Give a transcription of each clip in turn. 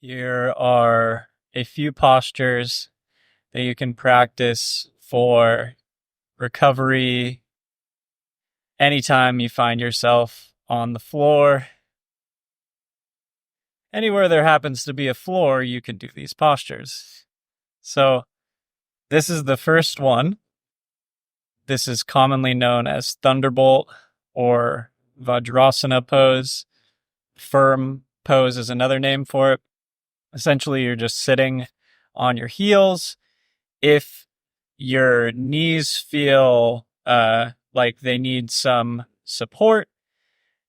Here are a few postures that you can practice for recovery anytime you find yourself on the floor. Anywhere there happens to be a floor, you can do these postures. So, this is the first one. This is commonly known as Thunderbolt or Vajrasana pose. Firm pose is another name for it. Essentially, you're just sitting on your heels. If your knees feel like they need some support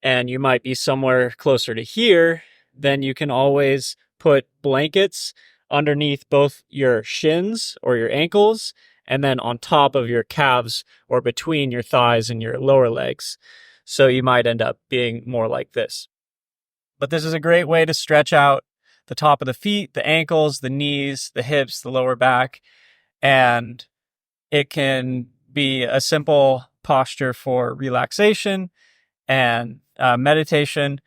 and you might be somewhere closer to here, then you can always put blankets underneath both your shins or your ankles and then on top of your calves or between your thighs and your lower legs. So you might end up being more like this. But this is a great way to stretch out the top of the feet, the ankles, the knees, the hips, the lower back, and it can be a simple posture for relaxation and meditation.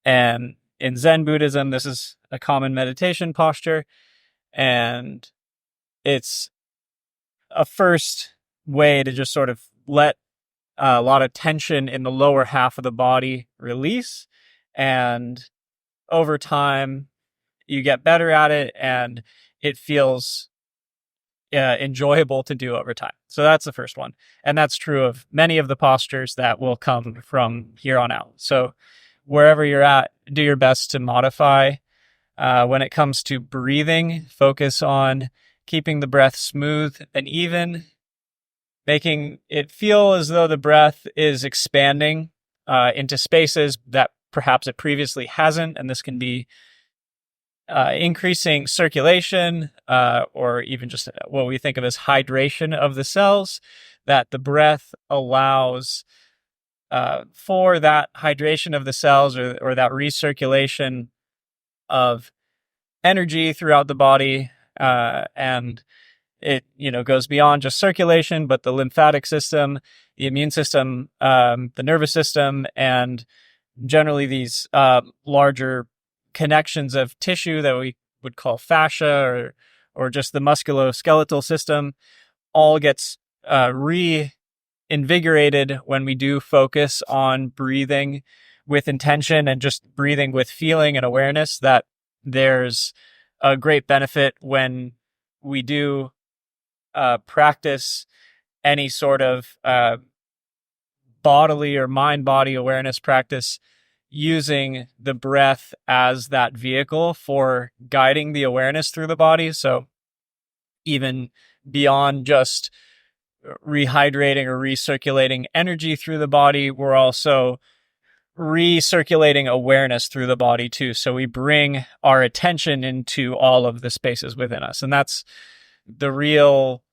And in Zen Buddhism, this is a common meditation posture. And it's a first way to just sort of let a lot of tension in the lower half of the body release. And over time, you get better at it and it feels enjoyable to do over time. So that's the first one. And that's true of many of the postures that will come from here on out. So wherever you're at, do your best to modify. When it comes to breathing, focus on keeping the breath smooth and even, making it feel as though the breath is expanding into spaces that perhaps it previously hasn't. And this can be increasing circulation, or even just what we think of as hydration of the cells, that the breath allows for that hydration of the cells or that recirculation of energy throughout the body. And it, goes beyond just circulation, but the lymphatic system, the immune system, the nervous system, and generally these larger connections of tissue that we would call fascia or just the musculoskeletal system all gets reinvigorated when we do focus on breathing with intention and just breathing with feeling and awareness. That there's a great benefit when we do practice any sort of bodily or mind-body awareness practice using the breath as that vehicle for guiding the awareness through the body. So even beyond just rehydrating or recirculating energy through the body, we're also recirculating awareness through the body too. So we bring our attention into all of the spaces within us. And that's the real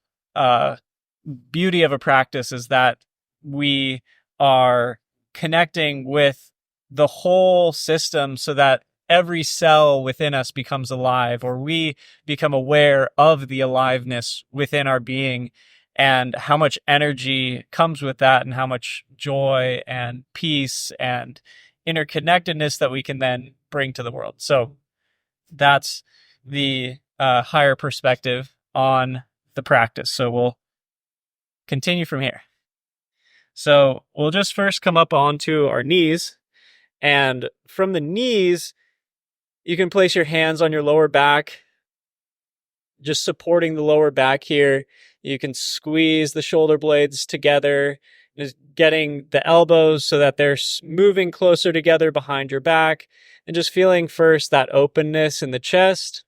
beauty of a practice, is that we are connecting with the whole system so that every cell within us becomes alive, or we become aware of the aliveness within our being and how much energy comes with that and how much joy and peace and interconnectedness that we can then bring to the world. So that's the higher perspective on the practice. So we'll continue from here. So we'll just first come up onto our knees. And from the knees, you can place your hands on your lower back, just supporting the lower back here. You can squeeze the shoulder blades together, just getting the elbows so that they're moving closer together behind your back, and just feeling first that openness in the chest.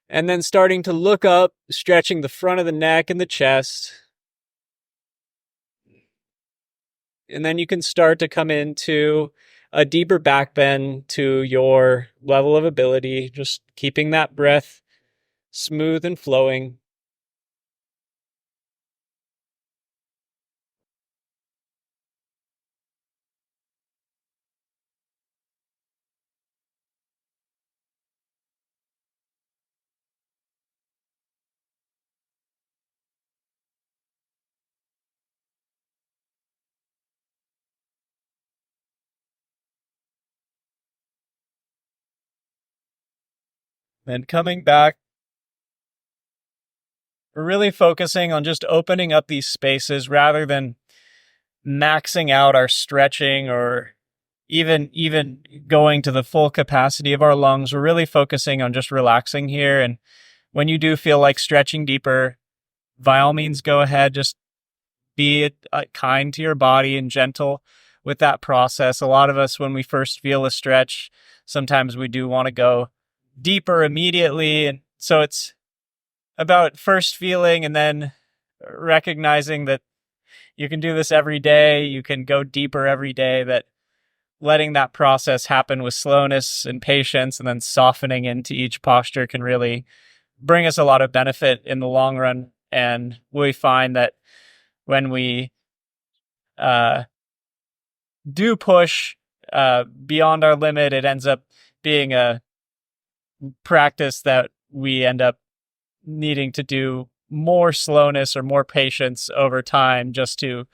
And then starting to look up, stretching the front of the neck and the chest. And then you can start to come into a deeper back bend to your level of ability, just keeping that breath smooth and flowing. Then coming back, we're really focusing on just opening up these spaces rather than maxing out our stretching or even going to the full capacity of our lungs. We're really focusing on just relaxing here. And when you do feel like stretching deeper, by all means, go ahead. Just be kind to your body and gentle with that process. A lot of us, when we first feel a stretch, sometimes we do want to go deeper immediately. And so it's about first feeling and then recognizing that you can do this every day. You can go deeper every day, that letting that process happen with slowness and patience and then softening into each posture can really bring us a lot of benefit in the long run. And we find that when we do push beyond our limit, it ends up being a practice that we end up needing to do more slowness or more patience over time just to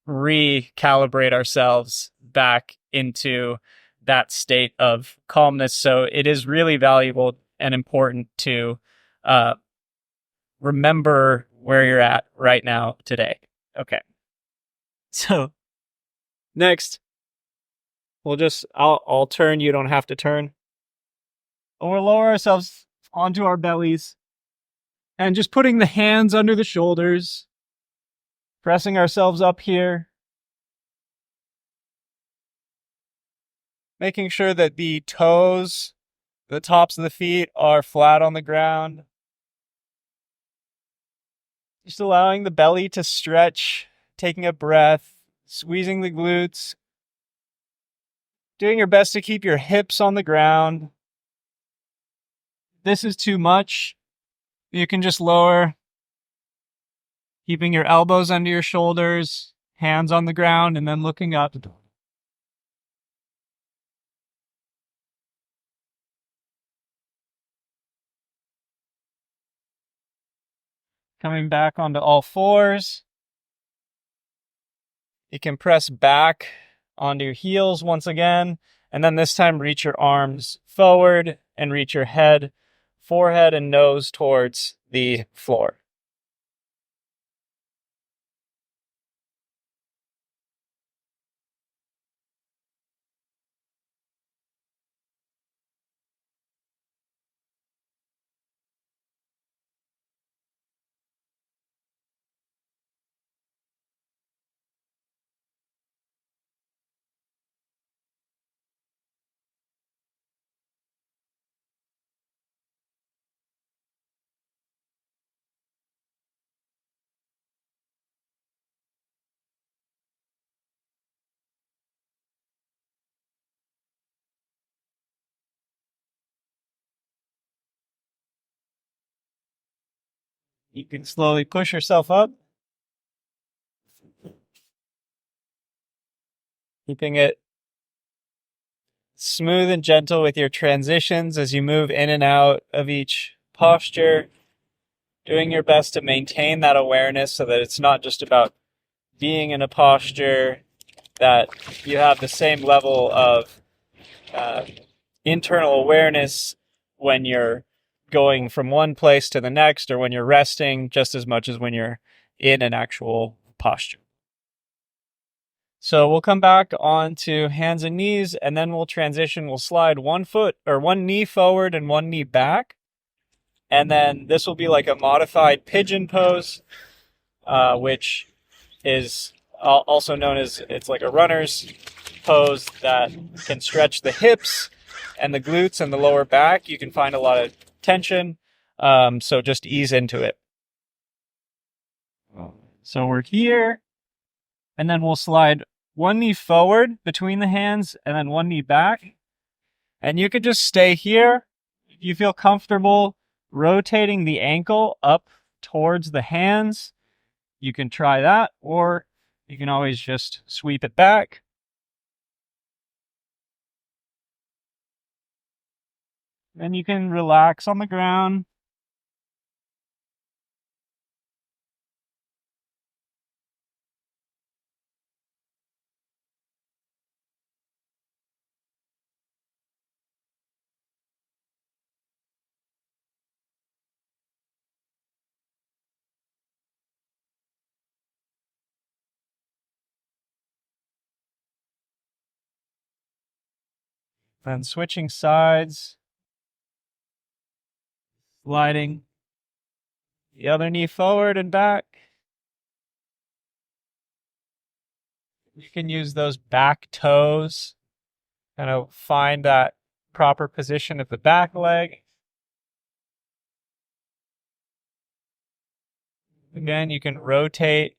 recalibrate ourselves back into that state of calmness. So it is really valuable and important to remember where you're at right now today. Okay. So next, I'll turn, you don't have to turn. We'll lower ourselves onto our bellies and just putting the hands under the shoulders, pressing ourselves up here, making sure that the toes, the tops of the feet are flat on the ground. Just allowing the belly to stretch, taking a breath, squeezing the glutes, doing your best to keep your hips on the ground. If this is too much, you can just lower, keeping your elbows under your shoulders, hands on the ground, and then looking up. Coming back onto all fours. You can press back onto your heels once again, and then this time reach your arms forward and reach your head, forehead and nose towards the floor. You can slowly push yourself up, keeping it smooth and gentle with your transitions as you move in and out of each posture, doing your best to maintain that awareness so that it's not just about being in a posture, that you have the same level of internal awareness when you're going from one place to the next or when you're resting, just as much as when you're in an actual posture. So we'll come back onto hands and knees, and then we'll transition. We'll slide one foot or one knee forward and one knee back. And then this will be like a modified pigeon pose, which is also known as, it's like a runner's pose that can stretch the hips and the glutes and the lower back. You can find a lot of tension, so just ease into it. So we're here, and then we'll slide one knee forward between the hands and then one knee back. And you could just stay here. If you feel comfortable rotating the ankle up towards the hands, you can try that, or you can always just sweep it back. Then you can relax on the ground. Then switching sides, sliding the other knee forward and back. You can use those back toes, kind of find that proper position of the back leg. Again, you can rotate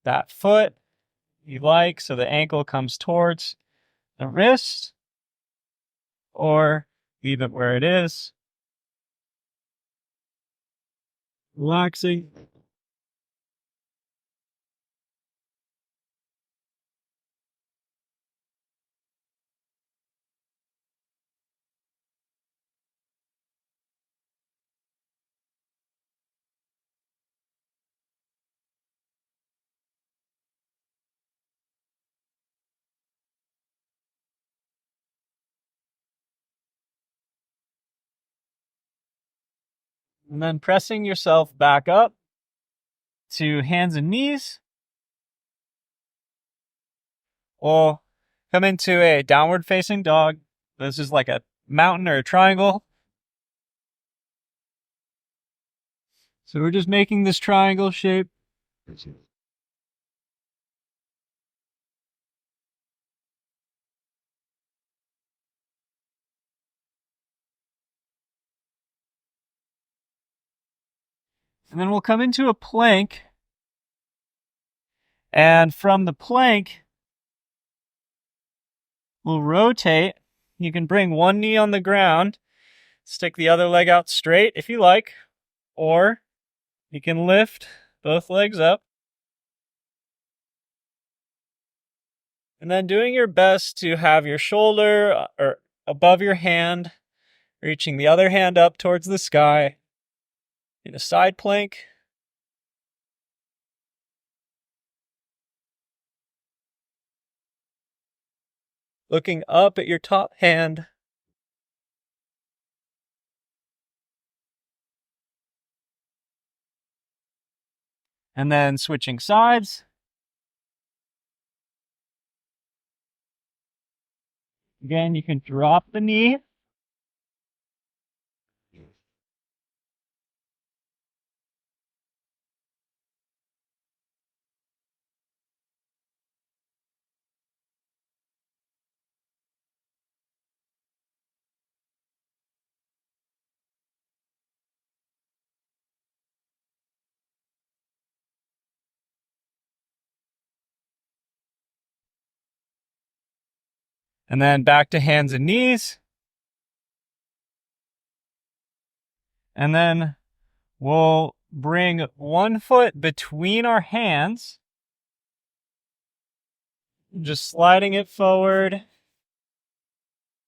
that foot you like so the ankle comes towards the wrist, or leave it where it is. Relaxing. And then pressing yourself back up to hands and knees. Or come into a downward facing dog. This is like a mountain or a triangle. So we're just making this triangle shape. And then we'll come into a plank. And from the plank, we'll rotate. You can bring one knee on the ground, stick the other leg out straight if you like, or you can lift both legs up. And then doing your best to have your shoulder or above your hand, reaching the other hand up towards the sky in a side plank. Looking up at your top hand. And then switching sides. Again, you can drop the knee. And then back to hands and knees. And then we'll bring one foot between our hands, just sliding it forward.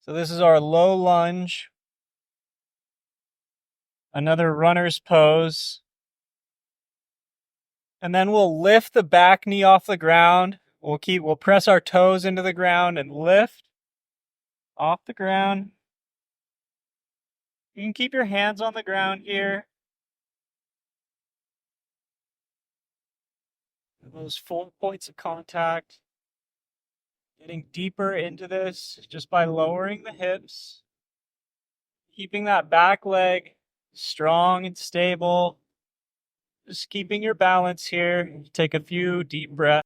So this is our low lunge. Another runner's pose. And then we'll lift the back knee off the ground. We'll press our toes into the ground and lift off the ground. You can keep your hands on the ground here. Those 4 points of contact. Getting deeper into this just by lowering the hips. Keeping that back leg strong and stable. Just keeping your balance here. Take a few deep breaths.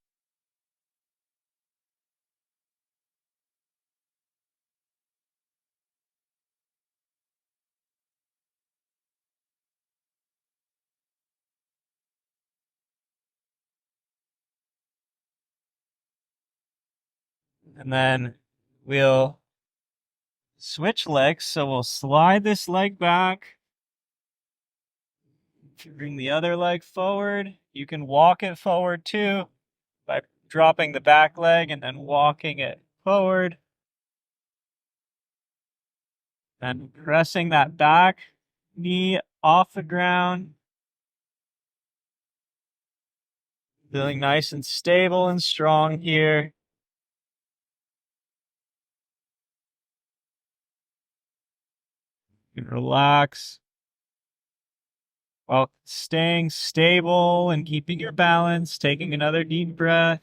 And then we'll switch legs. So we'll slide this leg back. Bring the other leg forward. You can walk it forward too by dropping the back leg and then walking it forward. Then pressing that back knee off the ground. Feeling nice and stable and strong here. You can relax while staying stable and keeping your balance, taking another deep breath.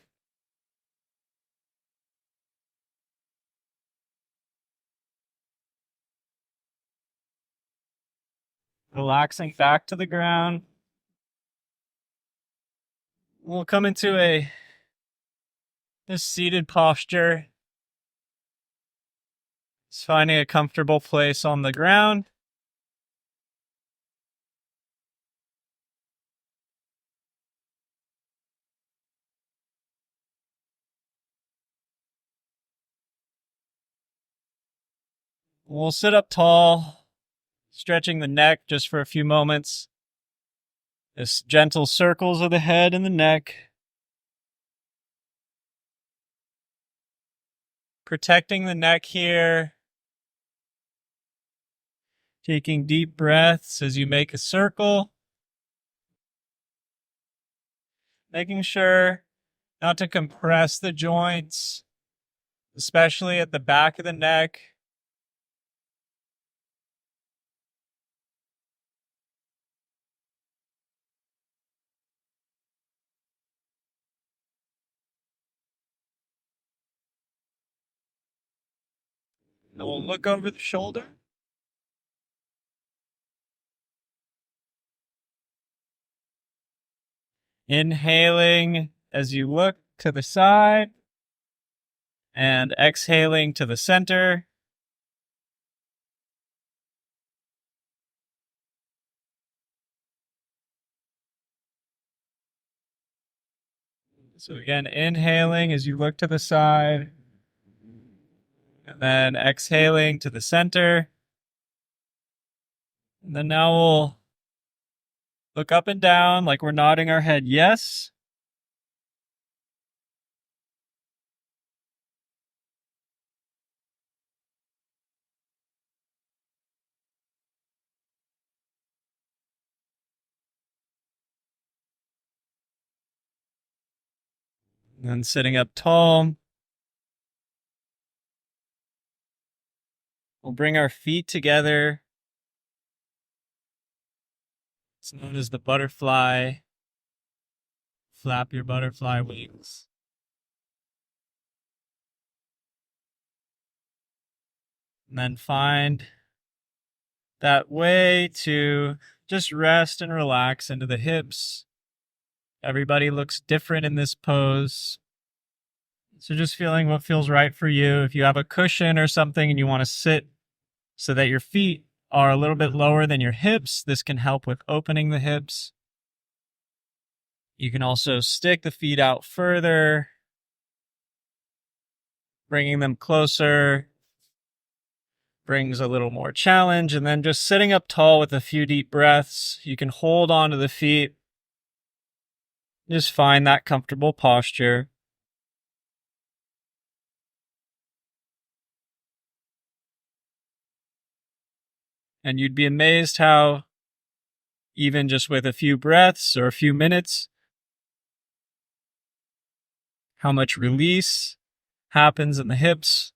Relaxing back to the ground. We'll come into this seated posture. Just finding a comfortable place on the ground. We'll sit up tall, stretching the neck just for a few moments. Just gentle circles of the head and the neck. Protecting the neck here. Taking deep breaths as you make a circle. Making sure not to compress the joints, especially at the back of the neck. And we'll look over the shoulder. Inhaling as you look to the side and exhaling to the center. So again, inhaling as you look to the side and then exhaling to the center. And then now we'll look up and down like we're nodding our head yes. And then sitting up tall. We'll bring our feet together. It's known as the butterfly. Flap your butterfly wings. And then find that way to just rest and relax into the hips. Everybody looks different in this pose. So just feeling what feels right for you. If you have a cushion or something and you want to sit so that your feet are a little bit lower than your hips, this can help with opening the hips. You can also stick the feet out further, bringing them closer. Brings a little more challenge. And then just sitting up tall with a few deep breaths. You can hold onto the feet. Just find that comfortable posture. And you'd be amazed how even just with a few breaths or a few minutes, how much release happens in the hips.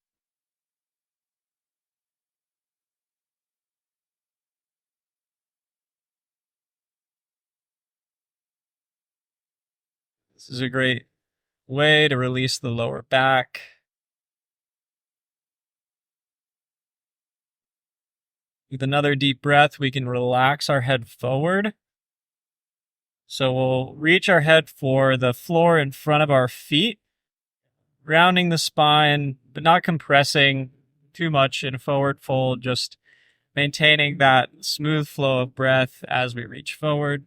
This is a great way to release the lower back. With another deep breath, we can relax our head forward. So we'll reach our head for the floor in front of our feet, rounding the spine, but not compressing too much in a forward fold, just maintaining that smooth flow of breath as we reach forward.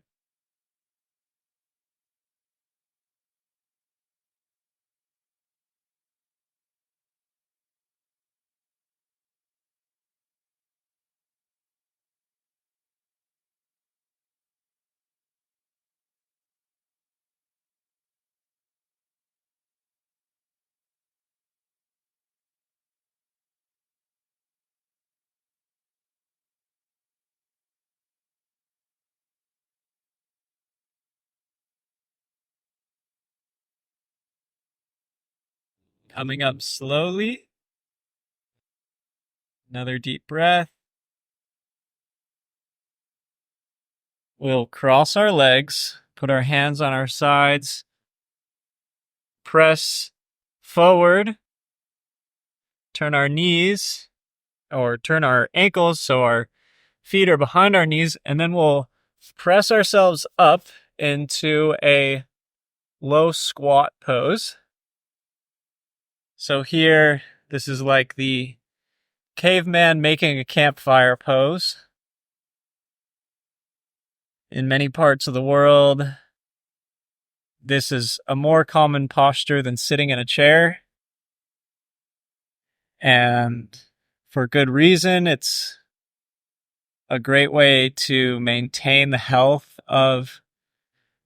Coming up slowly. Another deep breath. We'll cross our legs, put our hands on our sides, press forward, turn our knees or turn our ankles so our feet are behind our knees, and then we'll press ourselves up into a low squat pose. So here, this is like the caveman making a campfire pose. In many parts of the world, this is a more common posture than sitting in a chair. And for good reason, it's a great way to maintain the health of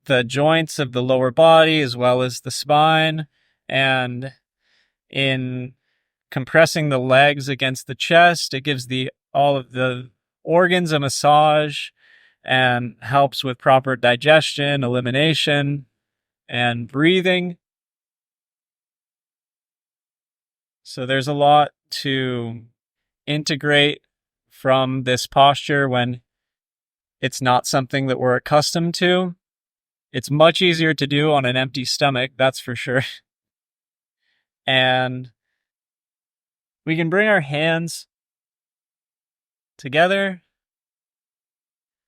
the joints of the lower body as well as the spine. And in compressing the legs against the chest, it gives all of the organs a massage and helps with proper digestion, elimination, and breathing. So there's a lot to integrate from this posture when it's not something that we're accustomed to. It's much easier to do on an empty stomach, that's for sure. And we can bring our hands together.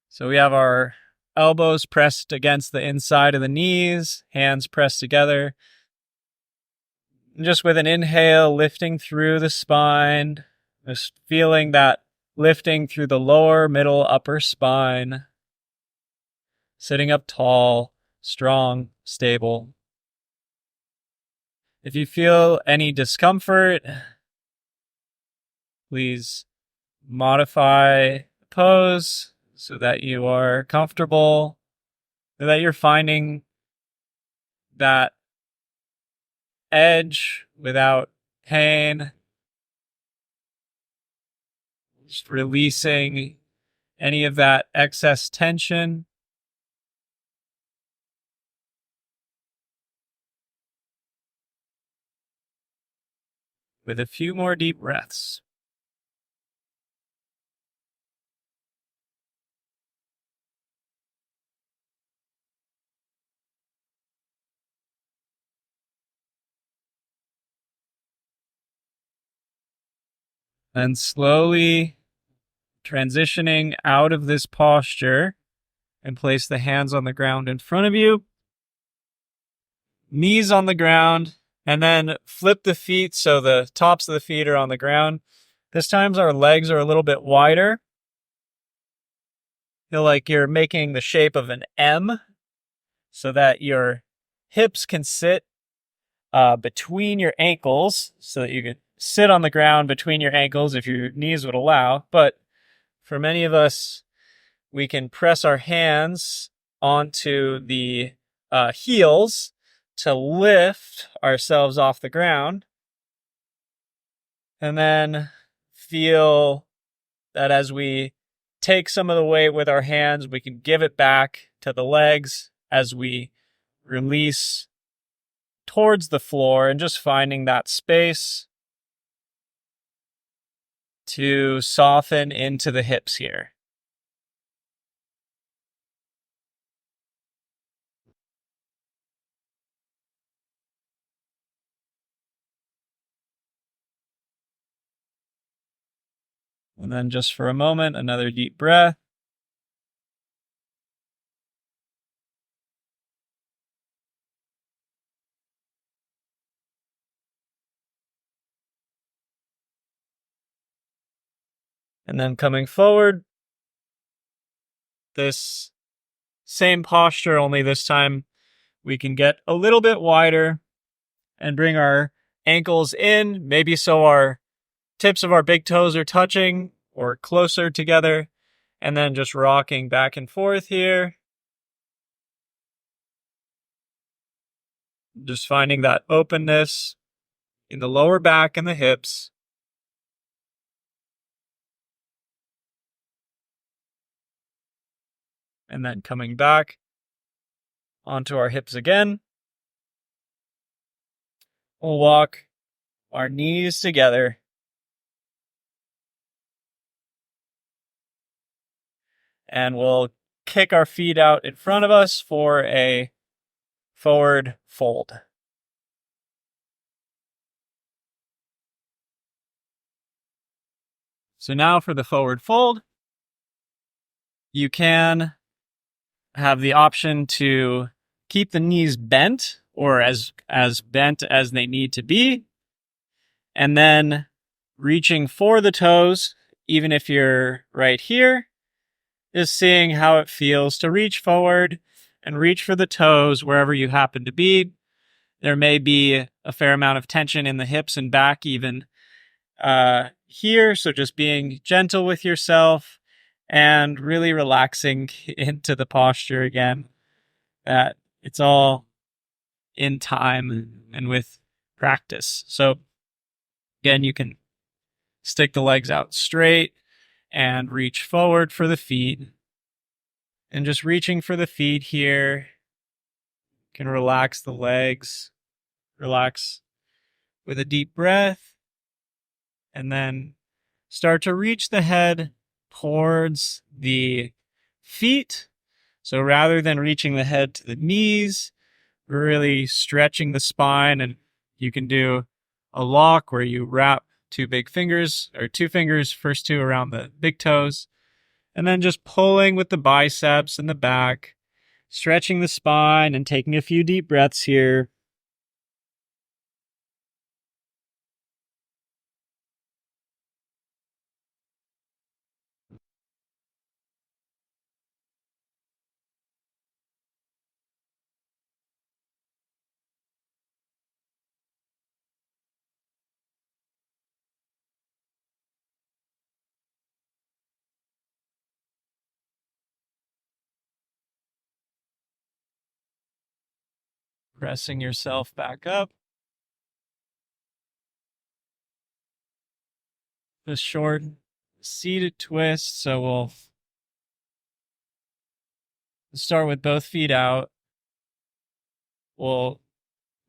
So we have our elbows pressed against the inside of the knees, hands pressed together. And just with an inhale, lifting through the spine, just feeling that lifting through the lower, middle, upper spine. Sitting up tall, strong, stable. If you feel any discomfort, please modify the pose so that you are comfortable, so that you're finding that edge without pain. Just releasing any of that excess tension. With a few more deep breaths. And slowly transitioning out of this posture and place the hands on the ground in front of you. Knees on the ground, and then flip the feet so the tops of the feet are on the ground. This time our legs are a little bit wider. Feel like you're making the shape of an M so that your hips can sit between your ankles so that you can sit on the ground between your ankles if your knees would allow. But for many of us, we can press our hands onto the heels to lift ourselves off the ground. And then feel that as we take some of the weight with our hands, we can give it back to the legs as we release towards the floor, and just finding that space to soften into the hips here. And then just for a moment, another deep breath. And then coming forward, this same posture, only this time we can get a little bit wider and bring our ankles in, maybe so our tips of our big toes are touching or closer together, and then just rocking back and forth here. Just finding that openness in the lower back and the hips. And then coming back onto our hips again. We'll walk our knees together. And we'll kick our feet out in front of us for a forward fold. So now for the forward fold, You can have the option to keep the knees bent or as bent as they need to be, and then reaching for the toes, even if you're right here, is seeing how it feels to reach forward and reach for the toes wherever you happen to be. There may be a fair amount of tension in the hips and back even here, so just being gentle with yourself and really relaxing into the posture again. That it's all in time and with practice. So again, you can stick the legs out straight and reach forward for the feet. And just reaching for the feet here, you can relax the legs, relax with a deep breath, and then start to reach the head towards the feet. So rather than reaching the head to the knees, we're really stretching the spine, and you can do a lock where you wrap two fingers, first two around the big toes, and then just pulling with the biceps and the back, stretching the spine and taking a few deep breaths here. Pressing yourself back up. The short seated twist. So we'll start with both feet out. We'll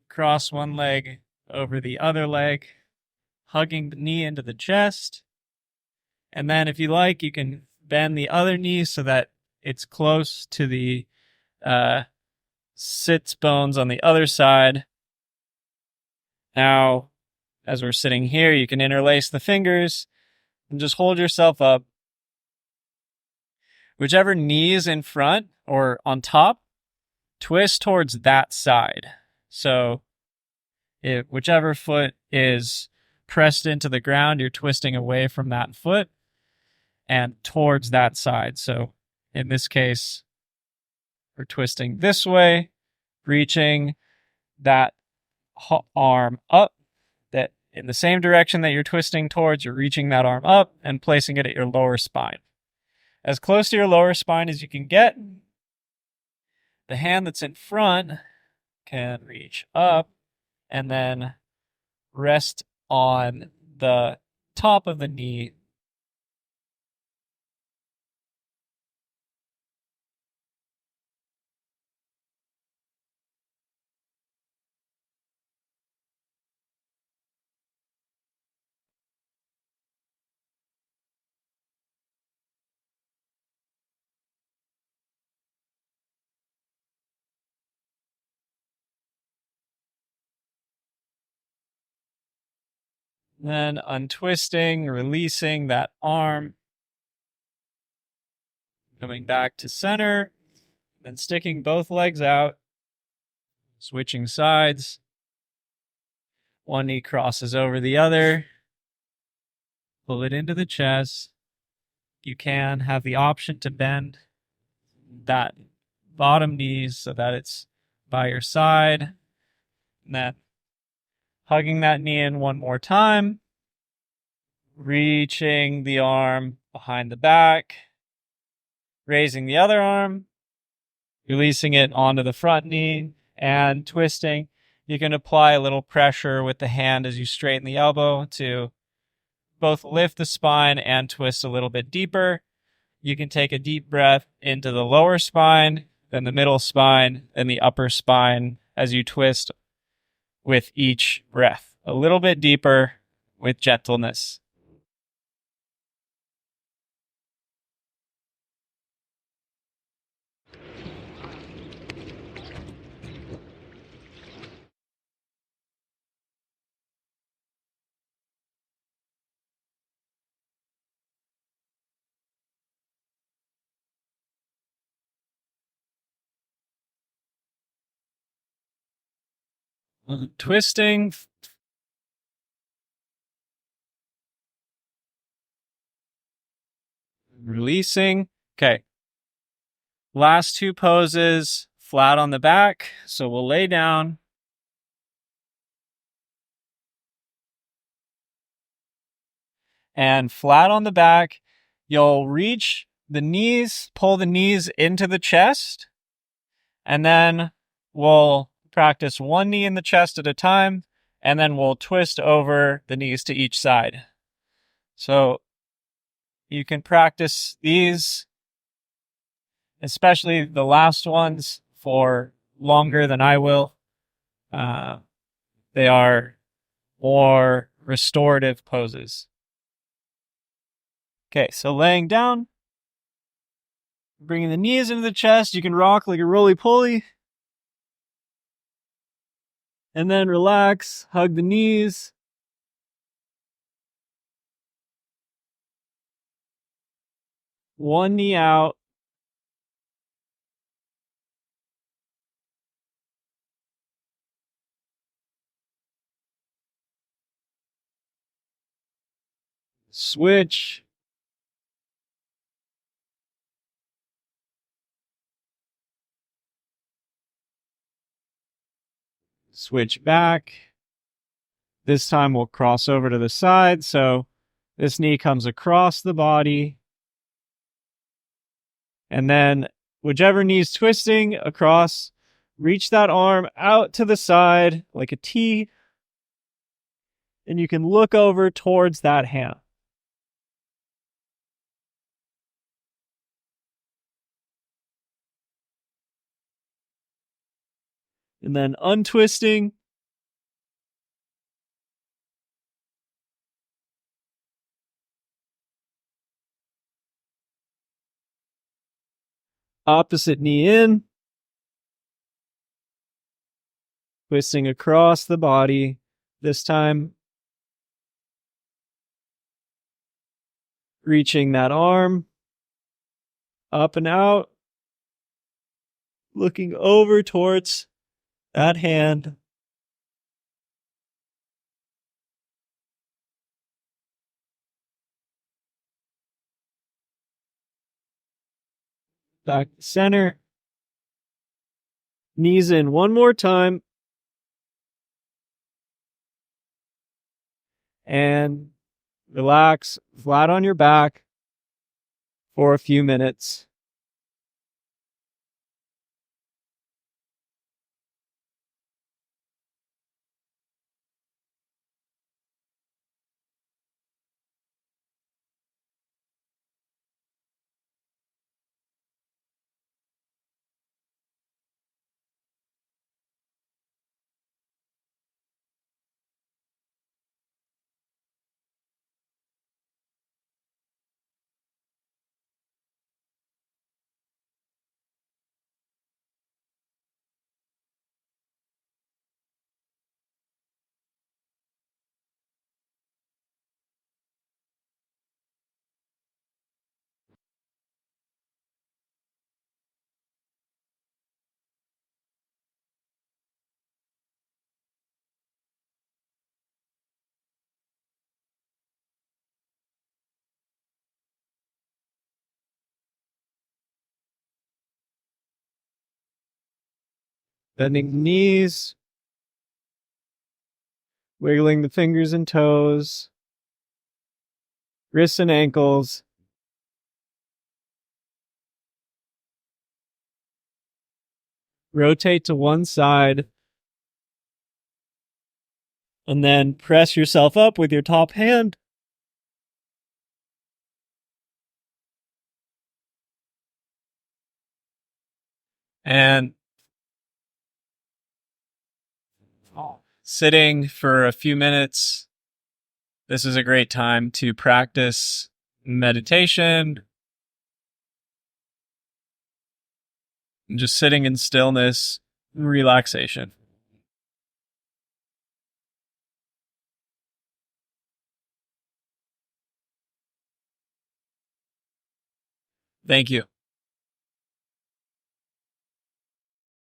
cross one leg over the other leg, hugging the knee into the chest. And then if you like, you can bend the other knee so that it's close to the sits bones on the other side. Now, as we're sitting here, you can interlace the fingers and just hold yourself up. Whichever knee is in front or on top, twist towards that side. So whichever foot is pressed into the ground, you're twisting away from that foot and towards that side. So in this case, we're twisting this way, reaching that arm up, that in the same direction that you're twisting towards, you're reaching that arm up and placing it at your lower spine. As close to your lower spine as you can get. The hand that's in front can reach up and then rest on the top of the knee. Then untwisting, releasing that arm, coming back to center, then sticking both legs out, switching sides. One knee crosses over the other. Pull it into the chest. You can have the option to bend that bottom knee so that it's by your side. And then hugging that knee in one more time. Reaching the arm behind the back. Raising the other arm. Releasing it onto the front knee and twisting. You can apply a little pressure with the hand as you straighten the elbow to both lift the spine and twist a little bit deeper. You can take a deep breath into the lower spine, then the middle spine, and the upper spine as you twist with each breath. A little bit deeper with gentleness. Twisting. Releasing. Okay. Last two poses, flat on the back. So we'll lay down. And flat on the back, you'll reach the knees, pull the knees into the chest, and then we'll practice one knee in the chest at a time, and then we'll twist over the knees to each side. So you can practice these, especially the last ones, for longer than I will. They are more restorative poses. Okay, so laying down, bringing the knees into the chest. You can rock like a roly-poly. And then relax, hug the knees. One knee out. Switch. Switch back. This time we'll cross over to the side. So this knee comes across the body. And then whichever knee's twisting across, reach that arm out to the side like a T. And you can look over towards that hand. And then untwisting. Opposite knee in. Twisting across the body. This time, reaching that arm up and out. Looking over towards that hand. Back to center. Knees in one more time. And relax flat on your back for a few minutes. Bending the knees. Wiggling the fingers and toes. Wrists and ankles. Rotate to one side. And then press yourself up with your top hand. And sitting for a few minutes. This is a great time to practice meditation. Just sitting in stillness, relaxation. Thank you.